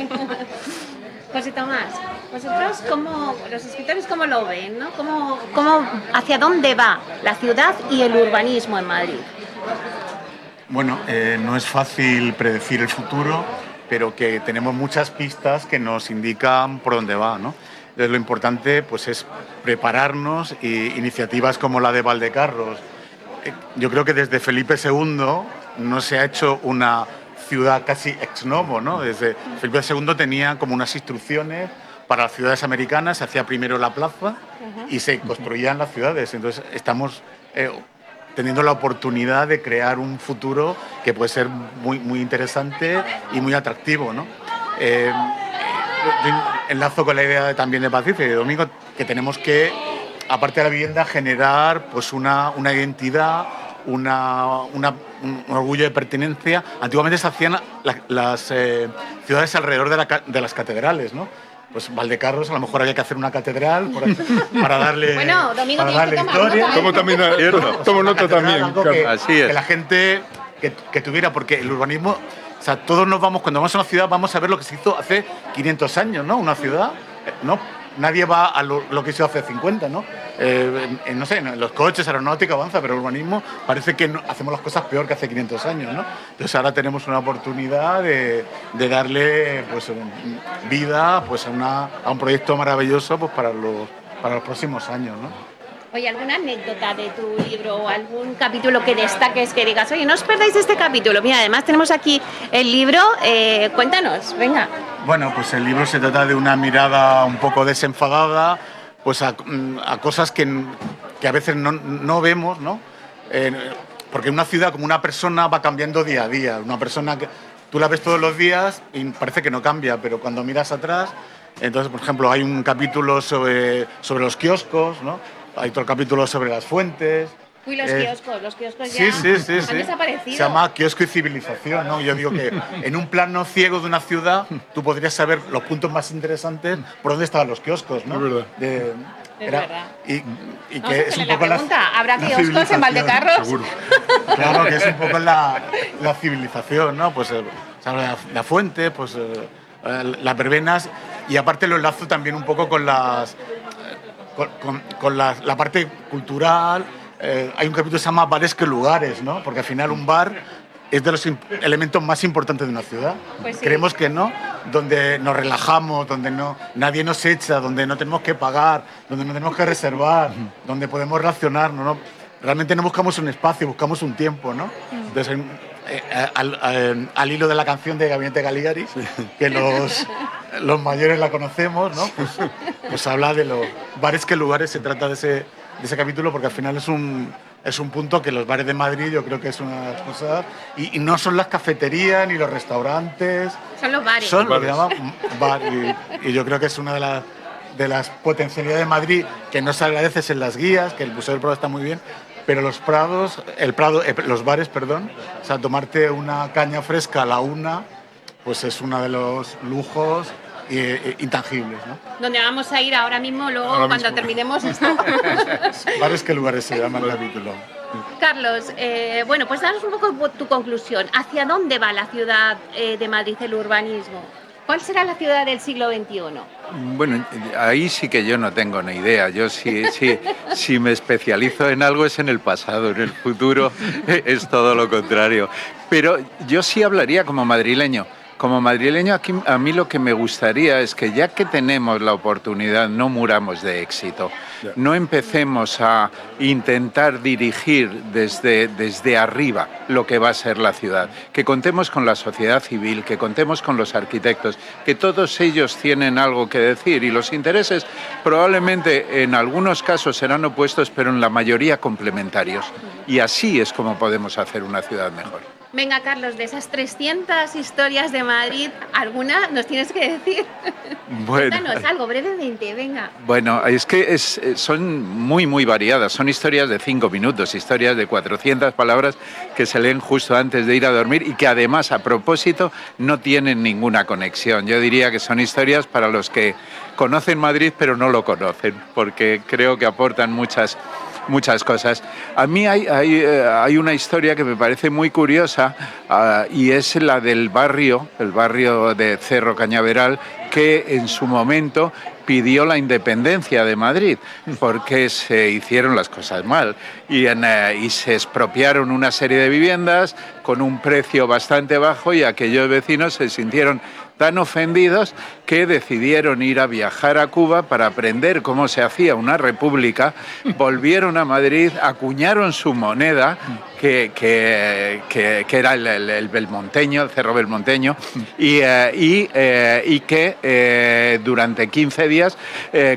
B: José Tomás, vosotros los escritores, ¿cómo lo ven, ¿no? ¿Hacia dónde va la ciudad y el urbanismo en Madrid?
E: Bueno, no es fácil predecir el futuro, pero que tenemos muchas pistas que nos indican por dónde va, ¿no? Entonces, lo importante pues, es prepararnos, y iniciativas como la de Valdecarros. Yo creo que desde Felipe II no se ha hecho una ciudad casi ex novo, ¿no? Desde Felipe II tenía como unas instrucciones para las ciudades americanas, se hacía primero la plaza y se construían las ciudades. Entonces estamos teniendo la oportunidad de crear un futuro que puede ser muy, muy interesante y muy atractivo, ¿no? Enlazo con la idea también de Patricia y de Domingo, que tenemos que, aparte de la vivienda, generar pues una identidad, un orgullo de pertenencia. Antiguamente se hacían las ciudades alrededor de las catedrales, ¿no? Pues Valdecarros, a lo mejor había que hacer una catedral para darle,
B: bueno, Domingo,
E: para darle
B: historia.
C: Tomo nota también.
F: Así es.
E: Que la gente que tuviera, porque el urbanismo, o sea, todos nos vamos, cuando vamos a una ciudad, vamos a ver lo que se hizo hace 500 años, ¿no? Una ciudad, ¿no? nadie va a lo que hizo hace 50, ¿no? No sé, en los coches, aeronáutica avanza, pero el urbanismo parece que hacemos las cosas peor que hace 500 años, ¿no? Entonces ahora tenemos una oportunidad de darle pues, vida pues, a un proyecto maravilloso pues, para los próximos años, ¿no?
B: Oye, ¿alguna anécdota de tu libro o algún capítulo que destaques, que digas, oye, no os perdáis este capítulo? Mira, además tenemos aquí el libro, cuéntanos, venga.
E: Bueno, pues el libro se trata de una mirada un poco desenfadada pues a cosas que a veces no vemos, ¿no? Porque una ciudad, como una persona, va cambiando día a día. Una persona que tú la ves todos los días y parece que no cambia, pero cuando miras atrás... Entonces, por ejemplo, hay un capítulo sobre los kioscos, ¿no? Hay otro capítulo sobre las fuentes.
B: Uy, los kioscos
E: sí,
B: ya han desaparecido.
E: Se llama Kiosco y Civilización, ¿no? Yo digo que en un plano ciego de una ciudad tú podrías saber los puntos más interesantes por dónde estaban los kioscos, ¿no?
C: Es verdad.
B: Es verdad.
E: Y que es un poco
B: ¿habrá kioscos en Valdecarros?
C: Seguro.
E: Claro, que es un poco la civilización, ¿no? Pues la fuente, pues las verbenas, y aparte lo enlazo también un poco con la parte cultural. Hay un capítulo que se llama Bares que lugares, ¿no? Porque al final un bar es de los elementos más importantes de una ciudad.
B: Pues sí.
E: Creemos que no, donde nos relajamos, donde nadie nos echa, donde no tenemos que pagar, donde no tenemos que reservar, donde podemos relacionarnos, ¿no? Realmente no buscamos un espacio, buscamos un tiempo, ¿no? Entonces, al hilo de la canción de Gabinete Caligari, que los mayores la conocemos, ¿no? Pues habla de los bares que lugares, se trata de ese capítulo, porque al final es un punto que los bares de Madrid yo creo que es una de las cosas, y no son las cafeterías ni los restaurantes.
B: Son los bares.
E: Son lo que llaman bar, y yo creo que es una de las potencialidades de Madrid que no se agradece en las guías, que el Museo del Prado está muy bien, pero los bares, o sea, tomarte una caña fresca a la 1, pues es uno de los lujos intangibles, ¿no?
B: Donde vamos a ir ahora mismo, luego cuando
C: mismo.
B: terminemos esto.
E: Bares que lugares se llama el capítulo.
B: Carlos, bueno, pues danos un poco tu conclusión. ¿Hacia dónde va la ciudad de Madrid, el urbanismo? ¿Cuál será la ciudad del siglo XXI?
F: Bueno, ahí sí que yo no tengo ni idea. Yo si me especializo en algo es en el pasado, en el futuro es todo lo contrario. Pero yo sí hablaría como madrileño. Como madrileño, aquí, a mí lo que me gustaría es que ya que tenemos la oportunidad, no muramos de éxito. No empecemos a intentar dirigir desde arriba lo que va a ser la ciudad. Que contemos con la sociedad civil, que contemos con los arquitectos, que todos ellos tienen algo que decir, y los intereses probablemente en algunos casos serán opuestos, pero en la mayoría complementarios. Y así es como podemos hacer una ciudad mejor.
B: Venga, Carlos, de esas 300 historias de Madrid, ¿alguna nos tienes que decir?
F: Bueno.
B: Cuéntanos algo brevemente, venga.
F: Bueno, es que son muy, muy variadas. Son historias de 5 minutos, historias de 400 palabras que se leen justo antes de ir a dormir y que además, a propósito, no tienen ninguna conexión. Yo diría que son historias para los que conocen Madrid pero no lo conocen, porque creo que aportan muchas cosas. A mí hay una historia que me parece muy curiosa y es la del barrio, el barrio de Cerro Cañaveral, que en su momento pidió la independencia de Madrid porque se hicieron las cosas mal y se expropiaron una serie de viviendas con un precio bastante bajo, y aquellos vecinos se sintieron tan ofendidos que decidieron ir a viajar a Cuba para aprender cómo se hacía una república. Volvieron a Madrid, acuñaron su moneda, que era el belmonteño, el cerro belmonteño, y que durante 15 días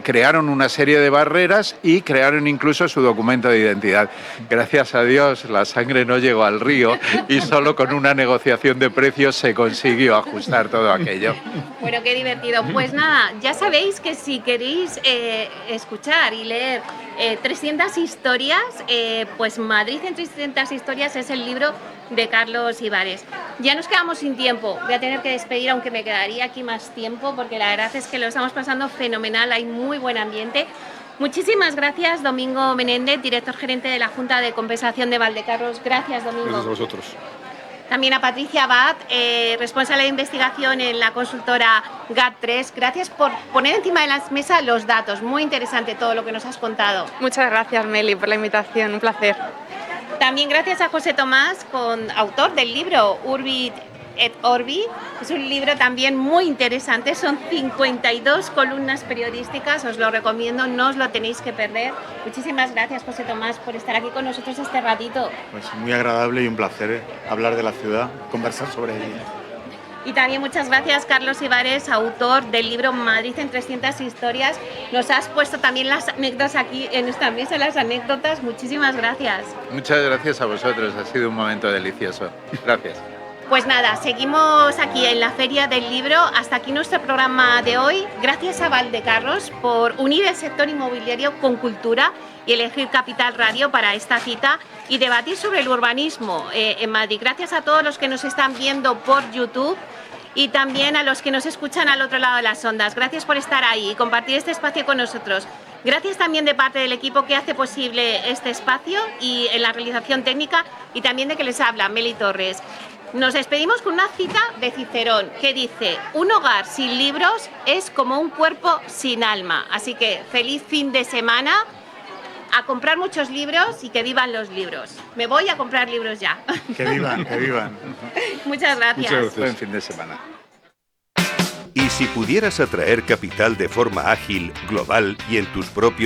F: crearon una serie de barreras y crearon incluso su documento de identidad. Gracias a Dios la sangre no llegó al río y solo con una negociación de precios se consiguió ajustar todo aquello.
B: Bueno, qué divertido. Pues nada, ya sabéis que si queréis escuchar y leer 300 historias, pues Madrid en 300 historias es el libro de Carlos Ibares. Ya nos quedamos sin tiempo, voy a tener que despedir, aunque me quedaría aquí más tiempo, porque la verdad es que lo estamos pasando fenomenal, hay muy buen ambiente. Muchísimas gracias, Domingo Menéndez, director gerente de la Junta de Compensación de Valdecarros. Gracias, Domingo.
C: Gracias a vosotros.
B: también a Patricia Abad, responsable de investigación en la consultora GAT3. Gracias por poner encima de la mesa los datos. Muy interesante todo lo que nos has contado.
D: Muchas gracias, Meli, por la invitación. Un placer.
B: También gracias a José Tomás, autor del libro Urbi et Orbi. Es un libro también muy interesante, son 52 columnas periodísticas, os lo recomiendo, no os lo tenéis que perder. Muchísimas gracias, José Tomás, por estar aquí con nosotros este ratito.
E: Pues muy agradable y un placer hablar de la ciudad, conversar sobre ella.
B: Y también muchas gracias, Carlos Ibares, autor del libro Madrid en 300 historias. Nos has puesto también las anécdotas aquí en esta mesa, las anécdotas. Muchísimas gracias.
F: Muchas gracias a vosotros, ha sido un momento delicioso. Gracias.
B: Pues nada, seguimos aquí en la Feria del Libro. Hasta aquí nuestro programa de hoy. Gracias a Valdecarros por unir el sector inmobiliario con cultura y elegir Capital Radio para esta cita y debatir sobre el urbanismo en Madrid. Gracias a todos los que nos están viendo por YouTube y también a los que nos escuchan al otro lado de las ondas. Gracias por estar ahí y compartir este espacio con nosotros. Gracias también de parte del equipo que hace posible este espacio y en la realización técnica y también de que les habla Meli Torres. Nos despedimos con una cita de Cicerón que dice: un hogar sin libros es como un cuerpo sin alma. Así que feliz fin de semana, a comprar muchos libros y que vivan los libros. Me voy a comprar libros ya.
E: Que vivan, que vivan.
B: Muchas gracias.
C: Muchas gracias.
F: Buen fin de semana.
A: Y si pudieras atraer capital de forma ágil, global y en tus propios